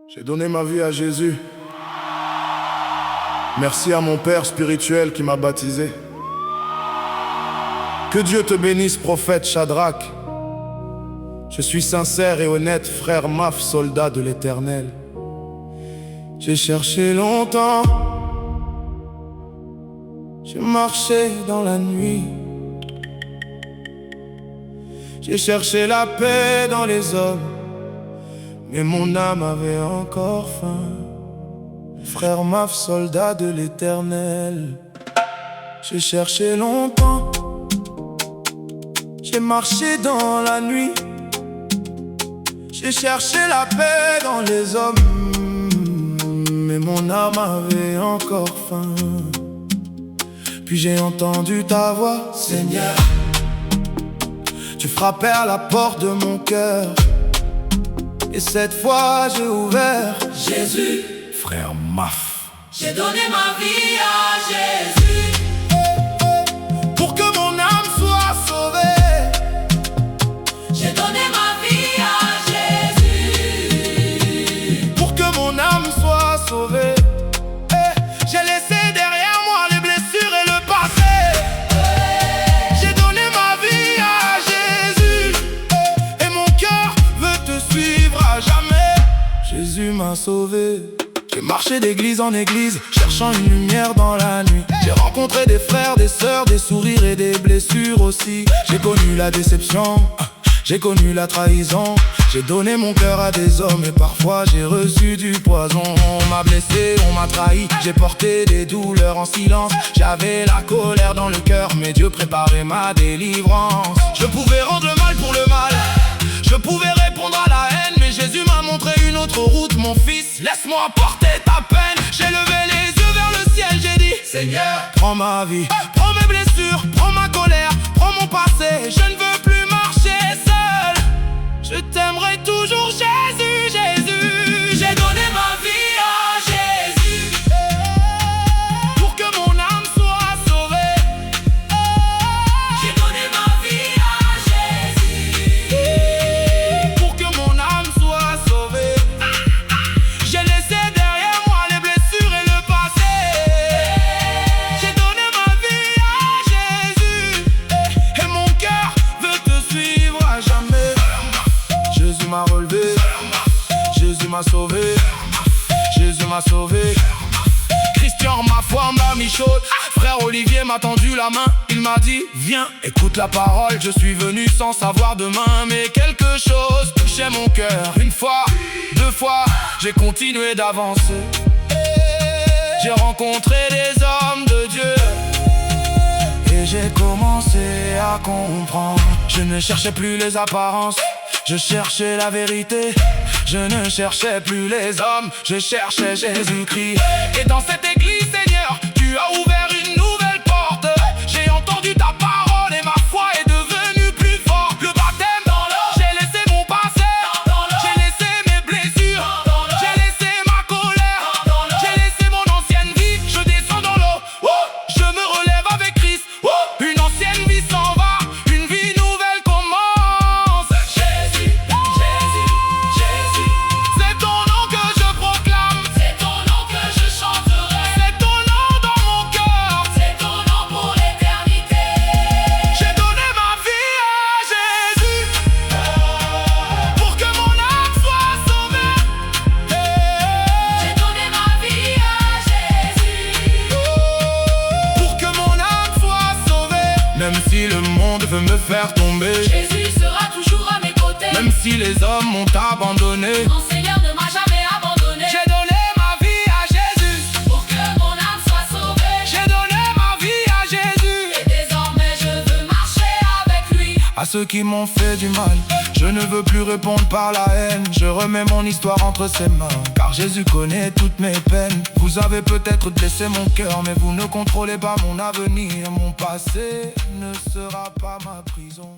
J'ai donné ma vie à Jésus. Merci à mon Père spirituel qui m'a baptisé. Que Dieu te bénisse, prophète Shadrach. Je suis sincère et honnête, frère Maf, soldat de l'Éternel. J'ai cherché longtemps, j'ai marché dans la nuit. J'ai cherché la paix dans les hommes, mais mon âme avait encore faim. Frère Maf, soldat de l'Éternel. J'ai cherché longtemps, j'ai marché dans la nuit. J'ai cherché la paix dans les hommes, mais mon âme avait encore faim. Puis j'ai entendu ta voix, Seigneur. Tu frappais à la porte de mon cœur, et cette fois j'ai ouvert. Jésus, frère Maf, j'ai donné ma vie à Jésus, pour que mon âme soit sauvée. j'ai donné ma vie à Jésus, Pour que mon âme soit sauvée. J'ai laissé derrière moi les blessures et le passé. J'ai donné ma vie à Jésus, et mon cœur veut te suivre à jamais. Jésus m'a sauvé. J'ai marché d'église en église, cherchant une lumière dans la nuit. J'ai rencontré des frères, des sœurs, des sourires et des blessures aussi. J'ai connu la déception, j'ai connu la trahison. J'ai donné mon cœur à des hommes et parfois j'ai reçu du poison. On m'a blessé, on m'a trahi, j'ai porté des douleurs en silence. J'avais la colère dans le cœur, mais Dieu préparait ma délivrance. Je pouvais rendre le mal pour le mal, je pouvais répondre à la haine, mais Jésus m'a montré une autre route. Mon fils, laisse-moi porter ta peine. J'ai levé les yeux vers le ciel, j'ai dit: Seigneur, prends ma vie, prends mes blessures, prends ma colère, prends mon passé. Je ne veux plus marcher seul, je t'aimerai toujours, Jésus, Jésus. j'ai donné ma vie à Jésus, Pour que mon âme soit sauvée. j'ai donné ma vie à Jésus, Pour que mon âme soit sauvée. J'ai laissé derrière moi les blessures et le passé. J'ai donné ma vie à Jésus, et mon cœur veut te suivre à jamais. Jésus m'a relevé, Jésus m'a sauvé, Jésus m'a sauvé. Christian, ma foi m'a mis chaude. Frère Olivier m'a tendu la main, il m'a dit: viens, écoute la parole. Je suis venu sans savoir demain, mais quelque chose touchait mon cœur. Une fois, deux fois, j'ai continué d'avancer. J'ai rencontré des hommes de Dieu, et j'ai commencé à comprendre. Je ne cherchais plus les apparences, je cherchais la vérité. Je ne cherchais plus les hommes, je cherchais Jésus-Christ. Et dans cette église, Seigneur, tu as ouvert une nouvelle porte. J'ai entendu ta parole et ma foi est devenue plus forte. Le baptême dans l'eau, j'ai laissé mon passé, j'ai laissé mes blessures, j'ai laissé ma colère, j'ai laissé mon ancienne vie. Je descends dans l'eau, je me relève avec Christ. Une ancienne vie s'en va, une vie nouvelle commence. Jésus, Jésus, Jésus, C'est ton nom que je proclame, c'est ton nom que je chanterai, c'est ton nom dans mon cœur. c'est ton nom pour l'éternité. J'ai donné ma vie à Jésus, pour que mon âme soit sauvée. J'ai donné ma vie à Jésus, Pour que mon âme soit sauvée. Même si le monde veut me faire tomber, Jésus sera toujours à mes côtés. même si les hommes m'ont abandonné, Mon Seigneur ne m'a jamais abandonné. j'ai donné ma vie à Jésus. Pour que mon âme soit sauvée, J'ai donné ma vie à Jésus. et désormais je veux marcher avec lui. À ceux qui m'ont fait du mal, je ne veux plus répondre par la haine. Je remets mon histoire entre ses mains, car Jésus connaît toutes mes peines. Vous avez peut-être blessé mon cœur, mais vous ne contrôlez pas mon avenir. Mon passé ne sera pas ma prison.